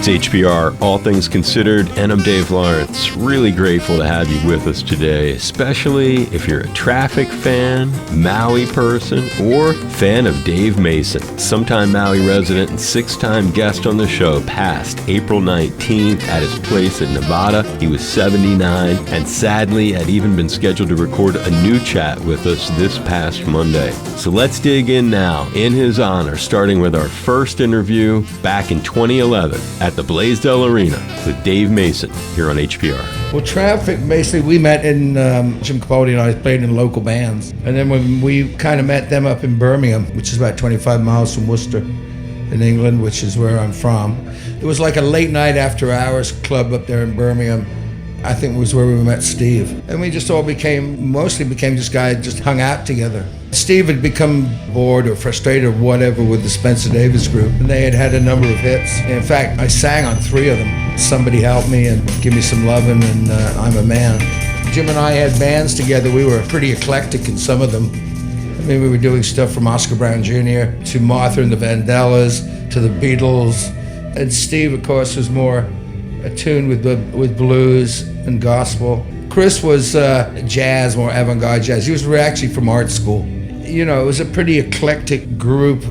It's HPR, All Things Considered, and I'm Dave Lawrence. Really grateful to have you with us today, especially if you're a traffic fan, Maui person, or fan of Dave Mason, sometime Maui resident and six-time guest on the show, passed April 19th at his place in Nevada. He was 79 and sadly had even been scheduled to record a new chat with us this past Monday. So let's dig in now in his honor, starting with our first interview back in 2011 at the Blaisdell Arena with Dave Mason here on HPR. Well, Traffic, basically, we met in, Jim Capote and I played in local bands. And then when we kind of met them up in Birmingham, which is about 25 miles from Worcester in England, which is where I'm from. It was like a late night after hours club up there in Birmingham. I think it was where we met Steve. And we just all mostly became just guys, just hung out together. Steve had become bored or frustrated or whatever with the Spencer Davis group, and they had had a number of hits. In fact, I sang on 3 of them. Somebody Help Me and Give Me Some Lovin' and I'm a Man. Jim and I had bands together. We were pretty eclectic in some of them. I mean, we were doing stuff from Oscar Brown Jr. to Martha and the Vandellas to the Beatles. And Steve, of course, was more attuned with blues and gospel. Chris was jazz, more avant-garde jazz. He was actually from art school. You know, it was a pretty eclectic group.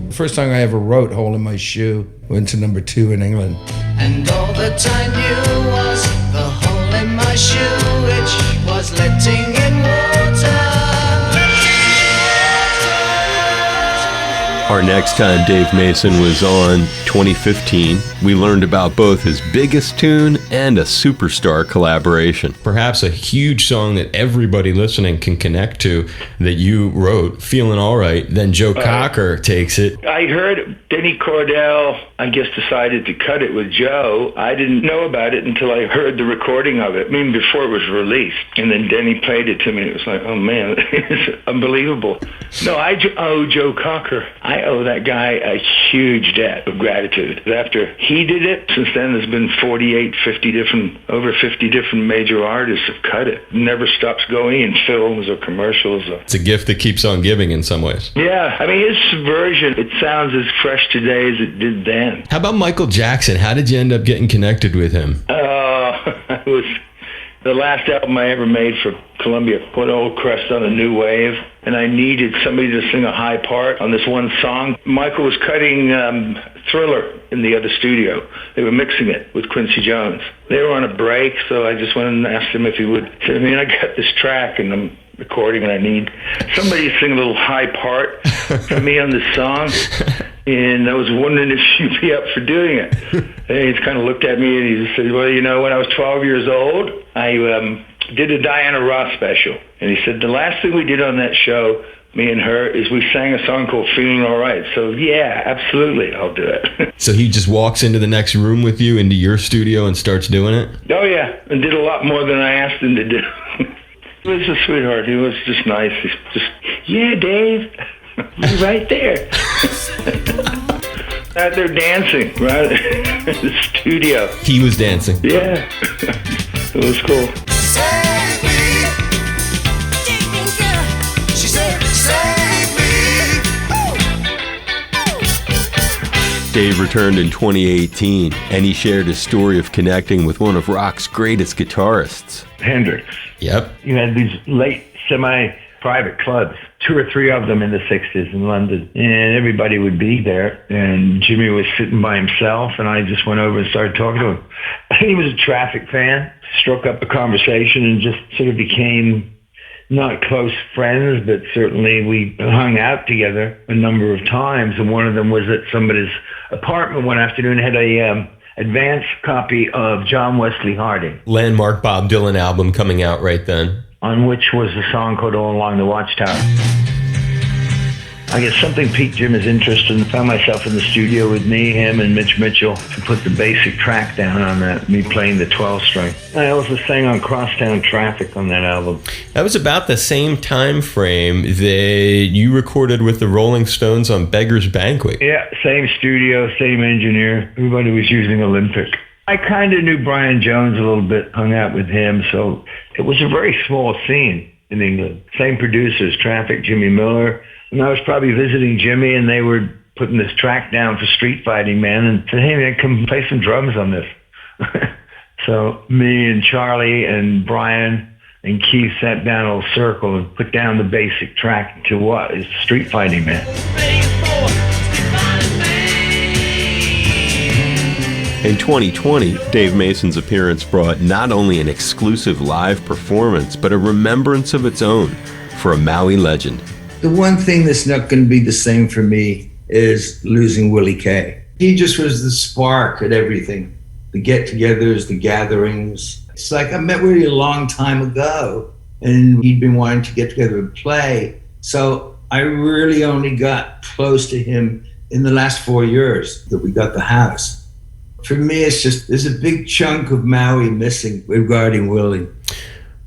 First song I ever wrote, Hole in My Shoe, went to number 2 in England. And all that I knew was the hole in my shoe, which was letting in water. Our next time Dave Mason was on, 2015, we learned about both his biggest tune and a superstar collaboration. Perhaps a huge song that everybody listening can connect to that you wrote, Feeling Alright, then Joe Cocker takes it. I heard Denny Cordell, I guess, decided to cut it with Joe. I didn't know about it until I heard the recording of it, I mean, before it was released. And then Denny played it to me. It was like, oh man, it's unbelievable. No, I owe Joe Cocker. I owe that guy a huge debt of gratitude. After he did it, since then there's been over 50 different major artists have cut it. Never stops going in films or commercials. It's a gift that keeps on giving in some ways. Yeah, I mean, his version, it sounds as fresh today as it did then. How about Michael Jackson? How did you end up getting connected with him? It was the last album I ever made for Columbia, put Old Crest on a New Wave, and I needed somebody to sing a high part on this one song. Michael was cutting Thriller in the other studio. They were mixing it with Quincy Jones. They were on a break, so I just went and asked him if he would. I mean, I got this track, and I'm recording, and I need somebody to sing a little high part for me on this song. And I was wondering if you'd be up for doing it. And he kind of looked at me and he said, well, you know, when I was 12 years old, I did a Diana Ross special. And he said, the last thing we did on that show, me and her, is we sang a song called Feeling Alright. So yeah, absolutely, I'll do it. So he just walks into the next room with you, into your studio, and starts doing it? Oh yeah, and did a lot more than I asked him to do. He was a sweetheart. He was just nice. He's just, yeah, Dave, you're right there. Out there dancing, right? In the studio. He was dancing. Yeah. It was cool. Save me. She said, save me. Dave returned in 2018, and he shared his story of connecting with one of rock's greatest guitarists. Hendrix. Yep. You had these late semi-private clubs, 2 or 3 of them in the 60s in London, and everybody would be there, and Jimmy was sitting by himself, and I just went over and started talking to him. He was a Traffic fan, struck up a conversation, and just sort of became not close friends, but certainly we hung out together a number of times, and one of them was at somebody's apartment one afternoon, had a advanced copy of John Wesley Harding. Landmark Bob Dylan album coming out right then. On which was a song called All Along the Watchtower. I guess something piqued Jim's interest and found myself in the studio with me, him, and Mitch Mitchell to put the basic track down on that, me playing the 12-string. I also sang on Crosstown Traffic on that album. That was about the same time frame that you recorded with the Rolling Stones on Beggar's Banquet. Yeah, same studio, same engineer. Everybody was using Olympic. I kind of knew Brian Jones a little bit, hung out with him, so it was a very small scene in England. Same producers, Traffic, Jimmy Miller. And I was probably visiting Jimmy, and they were putting this track down for Street Fighting Man and said, hey man, come play some drums on this. So me and Charlie and Brian and Keith sat down in a little circle and put down the basic track to what is Street Fighting Man. In 2020, Dave Mason's appearance brought not only an exclusive live performance, but a remembrance of its own for a Maui legend. The one thing that's not going to be the same for me is losing Willie K. He just was the spark at everything. The get-togethers, the gatherings. It's like I met Willie a long time ago, and he'd been wanting to get together and play. So I really only got close to him in the last 4 years that we got the house. For me, it's just, there's a big chunk of Maui missing regarding Willie.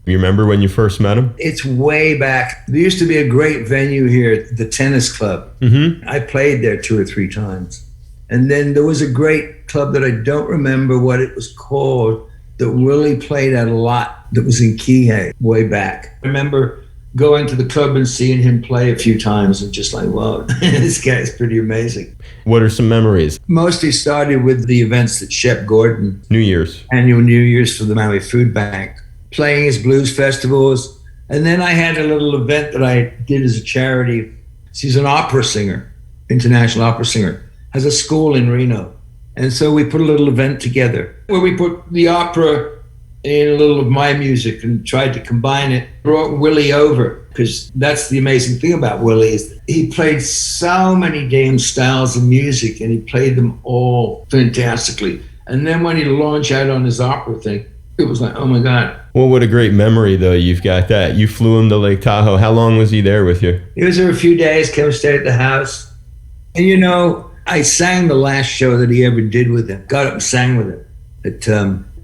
You remember when you first met him? It's way back. There used to be a great venue here, the Tennis Club. Mm-hmm. I played there 2 or 3 times. And then there was a great club that I don't remember what it was called that Willie played at a lot that was in Kihei way back. I remember going to the club and seeing him play a few times and just like, wow, this guy's pretty amazing. What are some memories? Mostly started with the events that Shep Gordon, New Year's. Annual New Year's for the Maui Food Bank, playing his blues festivals. And then I had a little event that I did as a charity. She's an opera singer, international opera singer, has a school in Reno. And so we put a little event together where we put the opera in a little of my music and tried to combine it. Brought Willie over, because that's the amazing thing about Willie is that he played so many damn styles of music and he played them all fantastically. And then when he launched out on his opera thing, it was like, oh my God. Well, what a great memory, though. You've got that. You flew him to Lake Tahoe. How long was he there with you? He was there a few days, came and stayed at the house. And you know, I sang the last show that he ever did with him. Got up and sang with him at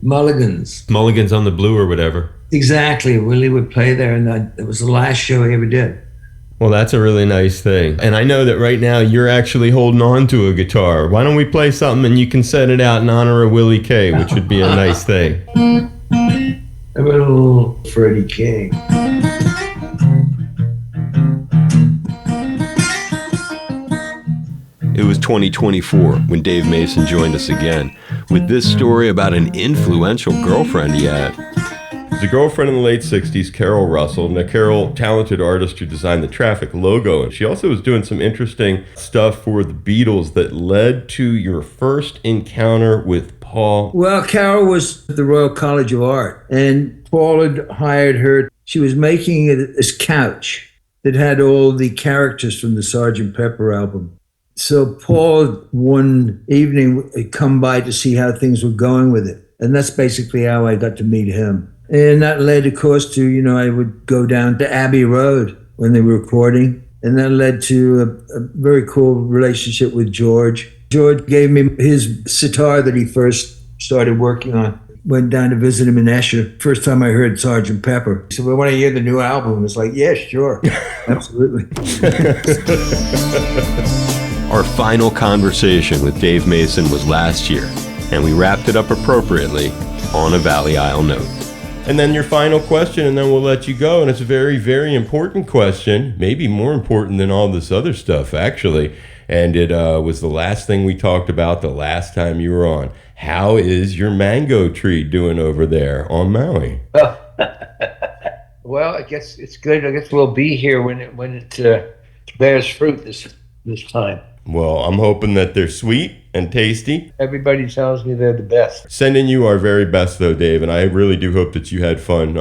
Mulligan's. Mulligan's on the Blue or whatever. Exactly. Willie would play there, and it was the last show he ever did. Well, that's a really nice thing. And I know that right now you're actually holding on to a guitar. Why don't we play something and you can set it out in honor of Willie K, which would be a nice thing. A little Freddie King. It was 2024 when Dave Mason joined us again with this story about an influential girlfriend he had. The girlfriend in the late 60s, Carol Russell. Now, Carol, talented artist who designed the Traffic logo. And she also was doing some interesting stuff for the Beatles that led to your first encounter with Paul. Well, Carol was at the Royal College of Art, and Paul had hired her. She was making this couch that had all the characters from the Sgt. Pepper album. So Paul, one evening, had come by to see how things were going with it. And that's basically how I got to meet him. And that led, of course, to, you know, I would go down to Abbey Road when they were recording. And that led to a very cool relationship with George. George gave me his sitar that he first started working on. Went down to visit him in Esher. First time I heard Sgt. Pepper. He said, well, when I hear the new album, it's like, yeah, sure. Absolutely. Our final conversation with Dave Mason was last year, and we wrapped it up appropriately on a Valley Isle note. And then your final question, and then we'll let you go. And it's a very, very important question, maybe more important than all this other stuff, actually. And it was the last thing we talked about the last time you were on. How is your mango tree doing over there on Maui? Well, I guess it's good. I guess we'll be here when it bears fruit this time. Well, I'm hoping that they're sweet and tasty. Everybody tells me they're the best. Sending you our very best, though, Dave, and I really do hope that you had fun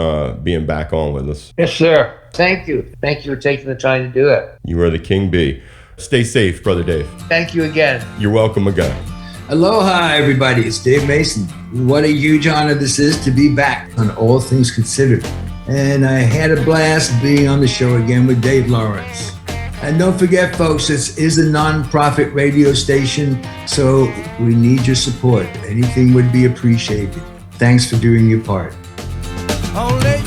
being back on with us. Yes, sir. Thank you. Thank you for taking the time to do it. You are the king bee. Stay safe, Brother Dave. Thank you again. You're welcome again. Aloha, everybody. It's Dave Mason. What a huge honor this is to be back on All Things Considered. And I had a blast being on the show again with Dave Lawrence. And don't forget, folks, this is a non-profit radio station, so we need your support. Anything would be appreciated. Thanks for doing your part. Only